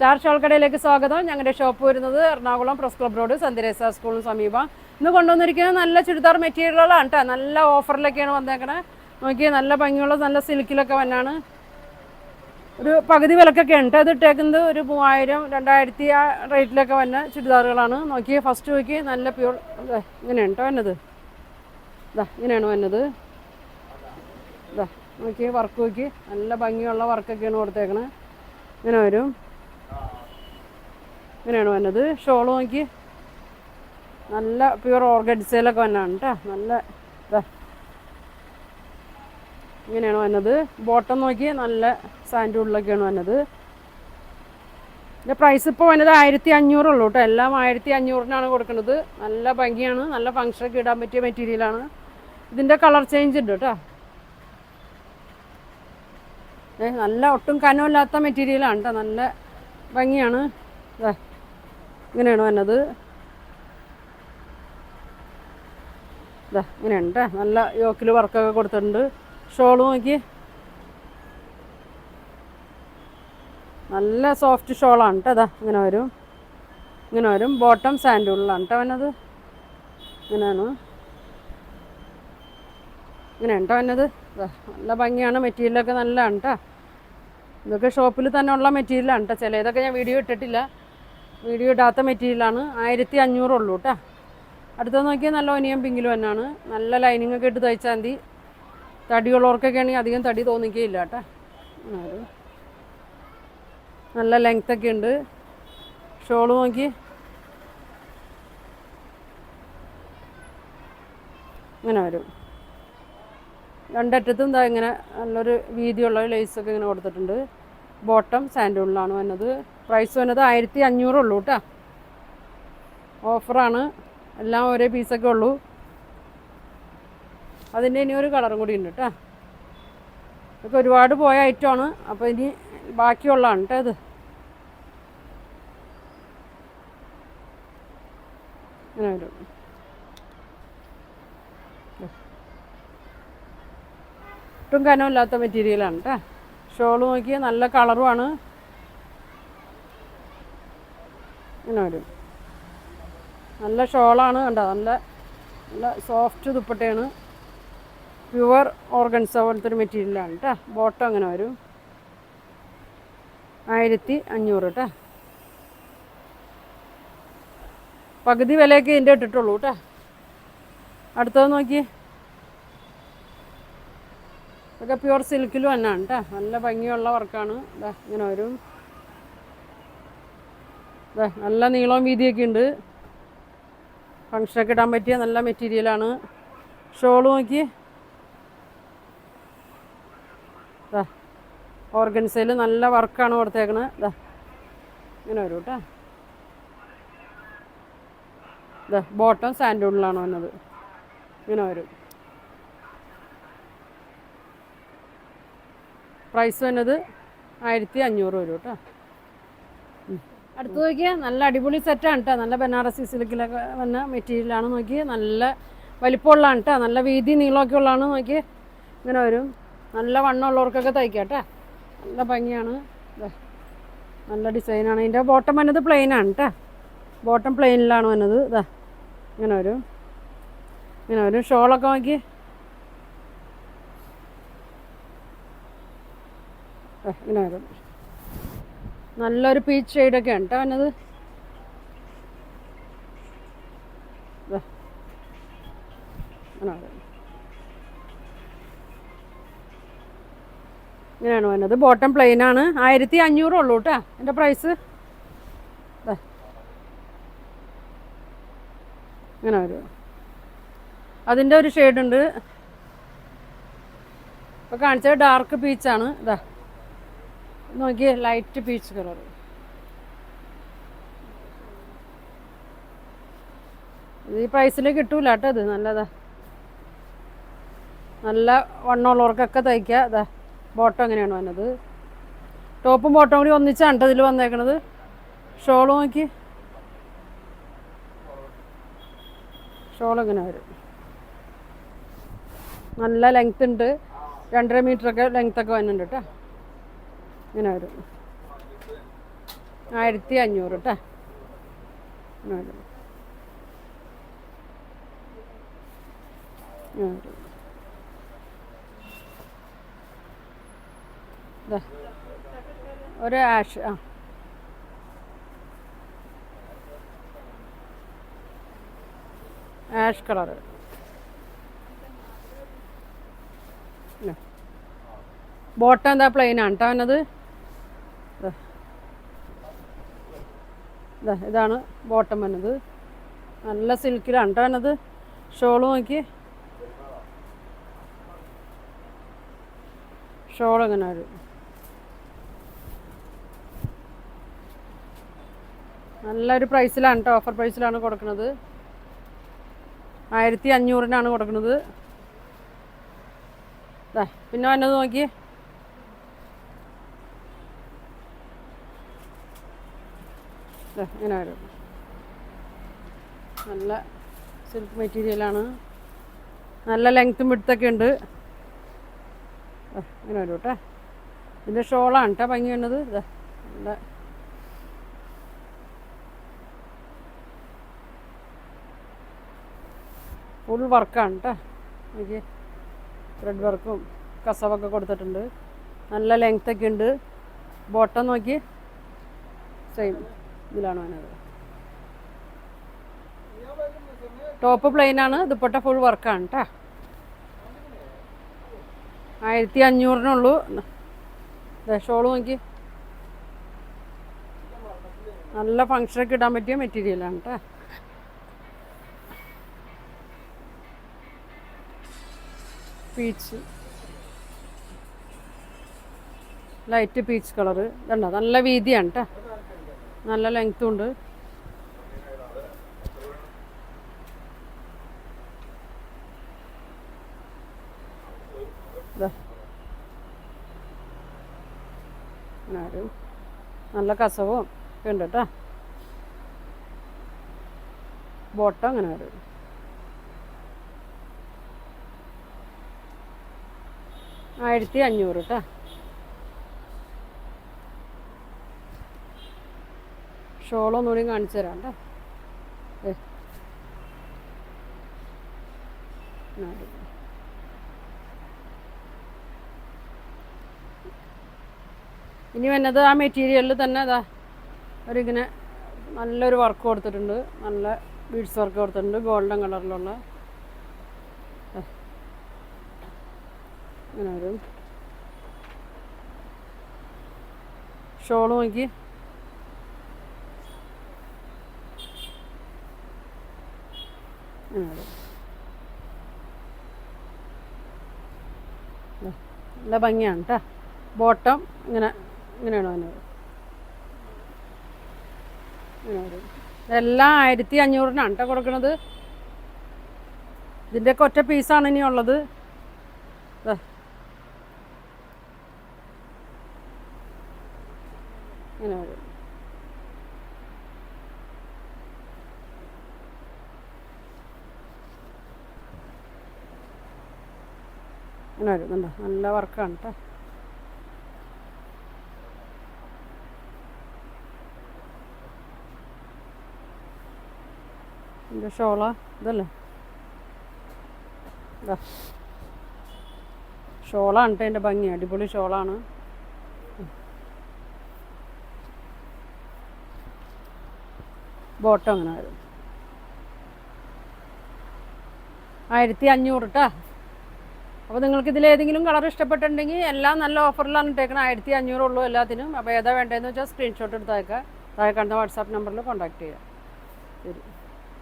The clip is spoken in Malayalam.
സ്റ്റാർ ഷോൾ കടയിലേക്ക് സ്വാഗതം. ഞങ്ങളുടെ ഷോപ്പ് വരുന്നത് Ernakulam press club road saint സ്കൂളിന് സമീപം. ഇന്ന് കൊണ്ടുവന്നിരിക്കുന്നത് നല്ല ചുരിദാർ മെറ്റീരിയലുകളാണ് കേട്ടോ. നല്ല ഓഫറിലൊക്കെയാണ് വന്നേക്കണേ. നോക്കിയേ, നല്ല ഭംഗിയുള്ള നല്ല സിൽക്കിലൊക്കെ വന്നാണ്. ഒരു പകുതി വിലക്കൊക്കെ ഉണ്ട്. അത് ഇട്ടേക്കുന്നത് ഒരു 3000, 2000 ആ റേറ്റിലൊക്കെ വന്ന ചുരിദാറുകളാണ്. നോക്കിയേ, ഫസ്റ്റ് നോക്കി നല്ല പ്യൂർ ഇങ്ങനെയാണ് കേട്ടോ വന്നത്. ഇങ്ങനെയാണ് വന്നത്. നോക്കി വർക്ക് നോക്കി, നല്ല ഭംഗിയുള്ള വർക്കൊക്കെയാണ് കൊടുത്തേക്കണേ. ഇങ്ങനെ വരും, ഇങ്ങനെയാണ് വന്നത്. ഷോൾ നോക്കി നല്ല പ്യൂർ ഓർഗൻസയിലൊക്കെ വന്നാണ് കേട്ടോ. നല്ല ഇങ്ങനെയാണ് വന്നത്. ബോട്ടം നോക്കി നല്ല സാൻഡൂളിലൊക്കെയാണ് വന്നത്. ഇതിൻ്റെ പ്രൈസ് ഇപ്പോൾ വന്നത് 1500 ഉള്ളൂ കേട്ടോ. എല്ലാം 1500-നാണ് കൊടുക്കുന്നത്. നല്ല ഭംഗിയാണ്, നല്ല ഫങ്ഷനൊക്കെ ഇടാൻ പറ്റിയ മെറ്റീരിയലാണ്. ഇതിൻ്റെ കളർ ചേഞ്ച് ഉണ്ട് കേട്ടോ. നല്ല ഒട്ടും കനമില്ലാത്ത മെറ്റീരിയലാണ് കേട്ടോ. നല്ല ഭംഗിയാണ്. ഇങ്ങനെയാണ് വന്നത്. ഇങ്ങനെയാണ് കേട്ടോ. നല്ല യോക്കിൽ വർക്കൊക്കെ കൊടുത്തിട്ടുണ്ട്. ഷോള് നോക്കി നല്ല സോഫ്റ്റ് ഷോളാണ് കേട്ടോ. ഇങ്ങനെ വരും, ഇങ്ങനെ വരും. ബോട്ടം സാൻഡൂളിലാണ് കേട്ടോ വന്നത്. ഇങ്ങനെയാണ്, ഇങ്ങനെയാണ് കേട്ടോ വന്നത്. നല്ല ഭംഗിയാണ്. മെറ്റീരിയലൊക്കെ നല്ലതാണ് കേട്ടോ. ഇതൊക്കെ ഷോപ്പിൽ തന്നെ ഉള്ള മെറ്റീരിയലാണ് കേട്ടോ. ചിലതൊക്കെ ഞാൻ വീഡിയോ ഇട്ടിട്ടില്ല. വീഡിയോ ഇടാത്ത മെറ്റീരിയലാണ്. 1500 ഉള്ളൂ കേട്ടോ. അടുത്തത് നോക്കിയാൽ നല്ല ഒനിയൻ പിങ്കിലും തന്നെയാണ്. നല്ല ലൈനിങ് ഒക്കെ ഇട്ട് തയ്ച്ചാൽ മതി. തടിയുള്ളവർക്കൊക്കെ ആണെങ്കിൽ അധികം തടി തോന്നിക്കുകയില്ല കേട്ടോ. നല്ല ലെങ്ത്തൊക്കെ ഉണ്ട്. ഷോള് നോക്കി ഇങ്ങനെ വരും. രണ്ടറ്റത്തും ഇങ്ങനെ നല്ലൊരു വീതിയുള്ള ലേസൊക്കെ ഇങ്ങനെ കൊടുത്തിട്ടുണ്ട്. ബോട്ടം സാൻഡൂളിലാണ് വന്നത്. പ്രൈസ് വന്നത് 1500 ഉള്ളൂ കേട്ടോ. ഓഫറാണ്. എല്ലാം ഒരേ പീസൊക്കെ ഉള്ളൂ. അതിൻ്റെ ഇനി ഒരു കളറും കൂടി ഉണ്ട് കേട്ടോ. ഇതൊക്കെ ഒരുപാട് പോയ ഐറ്റമാണ്. അപ്പോൾ ഇനി ബാക്കിയുള്ളതാണ് കേട്ടോ ഇത്. ഇങ്ങനെ വരും. ഒട്ടും കനമില്ലാത്ത മെറ്റീരിയലാണ് കേട്ടോ. ഷോള് നോക്കിയാൽ നല്ല കളറുമാണ്. ഇങ്ങനെ വരും. നല്ല ഷോളാണ് കണ്ടോ. നല്ല നല്ല സോഫ്റ്റ് ദുപ്പട്ടയാണ്. പ്യുവർ ഓർഗൻസ പോലത്തെ ഒരു മെറ്റീരിയലാണ് കേട്ടോ. ബോട്ടം അങ്ങനെ വരും. 1500 കേട്ടോ. പകുതി വിലയൊക്കെ ഇതിൻ്റെ ഇട്ടിട്ടുള്ളൂ കേട്ടോ. അടുത്തത് നോക്കി, ഇതൊക്കെ പ്യുവർ സിൽക്കിൽ തന്നെയാണ് കേട്ടോ. നല്ല ഭംഗിയുള്ള വർക്കാണ്. ഇങ്ങനെ വരും. നല്ല നീളവും വീതിയൊക്കെ ഉണ്ട്. ഫങ്ഷനൊക്കെ ഇടാൻ പറ്റിയ നല്ല മെറ്റീരിയലാണ്. ഷോള് നോക്കി ഓർഗൻസയിൽ നല്ല വർക്കാണ് കൊടുത്തേക്കണത്. ഇങ്ങനെ വരും കേട്ടോ. ബോട്ടം സാൻഡൂളിലാണ് വന്നത്. ഇങ്ങനെ വരും. പ്രൈസ് വന്നത് 1500 വരും കേട്ടോ. അടുത്ത് നോക്കിയാൽ നല്ല അടിപൊളി സെറ്റാണ് കേട്ടോ. നല്ല ബനാറസി സിൽക്കിലൊക്കെ വന്ന മെറ്റീരിയലാണ്. നോക്കി നല്ല വലിപ്പമുള്ളതാണ് കേട്ടോ. നല്ല വീതി നീളമൊക്കെ ഉള്ളതാണ്. നോക്കി ഇങ്ങനെ വരും. നല്ല വണ്ണമുള്ളവർക്കൊക്കെ തയ്ക്കാം കേട്ടോ. നല്ല ഭംഗിയാണ്. നല്ല ഡിസൈനാണ്. ഇതിൻ്റെ ബോട്ടം വന്നത് പ്ലെയിനാണ് കേട്ടോ. ബോട്ടം പ്ലെയിനിലാണ് വന്നത്. ഇങ്ങനെ വരും, ഇങ്ങനെ വരും. ഷോളൊക്കെ നോക്കി ഇങ്ങനെ വരും. നല്ലൊരു പീച്ച് ഷെയ്ഡൊക്കെയാണ് കേട്ടോ വന്നത്. അങ്ങനെ വരും. ഇങ്ങനെയാണ് വന്നത്. ബോട്ടം പ്ലെയിനാണ്. 1500 ഉള്ളൂ കേട്ടോ എൻ്റെ പ്രൈസ്. ഇങ്ങനെ വരും. അതിൻ്റെ ഒരു ഷെയ്ഡുണ്ട്. ഇപ്പോൾ കാണിച്ചത് ഡാർക്ക് പീച്ചാണ്. നോക്കിയേ, ലൈറ്റ് പീച്ച് കളർ. ഈ പ്രൈസിൽ കിട്ടൂല കേട്ടോ. ഇത് നല്ലതാ. നല്ല വണ്ണമുള്ളവർക്കൊക്കെ തയ്ക്കുക. ബോട്ടം എങ്ങനെയാണ് വന്നത്. ടോപ്പും ബോട്ടം കൂടി ഒന്നിച്ചാണ് കേട്ടോ ഇതിൽ വന്നേക്കണത്. ഷോള് നോക്കി, ഷോൾ ഇങ്ങനെ വരും. നല്ല ലെങ്ത് ഉണ്ട്. 2.5 മീറ്ററൊക്കെ ലെങ്ത്തൊക്കെ വരുന്നുണ്ട് കേട്ടോ. ഇങ്ങനെ വരും. 1500 കേട്ടോ. ഒരു ആഷ് ആഷ് കളറ്. ബോട്ടം എന്താ പ്ലെയിൻ ആണ് കേട്ടോ അവനത്. ഇതാണ് ബോട്ടം വന്നത്. നല്ല സിൽക്കിലാണ് കേട്ടോ അവനത്. ഷോള് നോക്കി, ഷോൾ എങ്ങനെ വരും. നല്ലൊരു പ്രൈസിലാണ് കേട്ടോ, ഓഫർ പ്രൈസിലാണ് കൊടുക്കുന്നത്. 1500-നാണ് കൊടുക്കുന്നത്. പിന്നെ വന്നത് നോക്കി, ഇങ്ങനെ വരും. നല്ല സിൽക്ക് മെറ്റീരിയലാണ്. നല്ല ലെങ്ത്തും വിഡ്ത്തൊക്കെ ഉണ്ട്. ഇങ്ങനെ വരും കേട്ടോ. ഇതിൻ്റെ ഷോളാണ് കേട്ടോ ഭംഗി വന്നത്. നല്ല ഫുൾ വർക്കാണ് കേട്ടോ. എനിക്ക് ത്രെഡ് വർക്കും കസവൊക്കെ കൊടുത്തിട്ടുണ്ട്. നല്ല ലെങ്ത്തൊക്കെ ഉണ്ട്. ബോട്ടം നോക്കി സെയിം ഇതിലാണ് വന്നത്. ടോപ്പ് പ്ലെയിനാണ്, ദുപ്പട്ട ഫുൾ വർക്കാണ് കേട്ടോ. 1500-നുള്ളൂ. ഷോള് നോക്കി, നല്ല ഫങ്ഷനൊക്കെ ഇടാൻ പറ്റിയ മെറ്റീരിയലാണ് കേട്ടോ. Peach, light peach colour. ഇതുണ്ടോ, നല്ല വീതിയാണ് കേട്ടോ, നല്ല ലെങ്ത്തും ഉണ്ട്. നല്ല കസവും ഒക്കെ ഉണ്ട് കേട്ടോ. ബോട്ടം അങ്ങനെ വരും. $1500 കേട്ടോ. ഷോളൊന്നുകൂടി കാണിച്ചു തരാം കേട്ടോ. ഇനി വന്നത് ആ മെറ്റീരിയലിൽ തന്നെ ഒരിങ്ങനെ നല്ലൊരു വർക്ക് കൊടുത്തിട്ടുണ്ട്. നല്ല ബീഡ്സ് വർക്ക് കൊടുത്തിട്ടുണ്ട്, ഗോൾഡൻ കളറിലുള്ള. ഇങ്ങനെ വരും. ഷോള് നോക്കി, നല്ല ഭംഗിയാണ് കേട്ടോ. ബോട്ടം ഇങ്ങനെയാണ് വന്നത്. ഇതെല്ലാം 1500-നാണ് കേട്ടോ കൊടുക്കുന്നത്. ഇതിൻ്റെയൊക്കെ ഒറ്റ പീസാണ് ഇനി ഉള്ളത്. ഇങ്ങനെ വരും. ഇങ്ങനെ വരുന്നുണ്ടോ, നല്ല വർക്കാണ് കേട്ടോ. ഇതിൻ്റെ ഷോളാ ഇതല്ലേ, ഷോളാണ് കേട്ടോ. അതിൻ്റെ ഭംഗി അടിപൊളി ഷോളാണ്. ബോട്ടം അങ്ങനെ വരും. 1500 കേട്ടോ. അപ്പോൾ നിങ്ങൾക്ക് ഇതിലേതെങ്കിലും കളർ ഇഷ്ടപ്പെട്ടിട്ടുണ്ടെങ്കിൽ എല്ലാം നല്ല ഓഫറിലാണ് ഇട്ടേക്കണം. 1500 ഉള്ളൂ എല്ലാത്തിനും. അപ്പോൾ ഏതാ വേണ്ടതെന്ന് വെച്ചാൽ സ്ക്രീൻഷോട്ട് എടുത്ത് അയക്കാം. താഴെ കാണുന്ന വാട്സാപ്പ് നമ്പറിൽ കോൺടാക്ട് ചെയ്യാം. ശരി.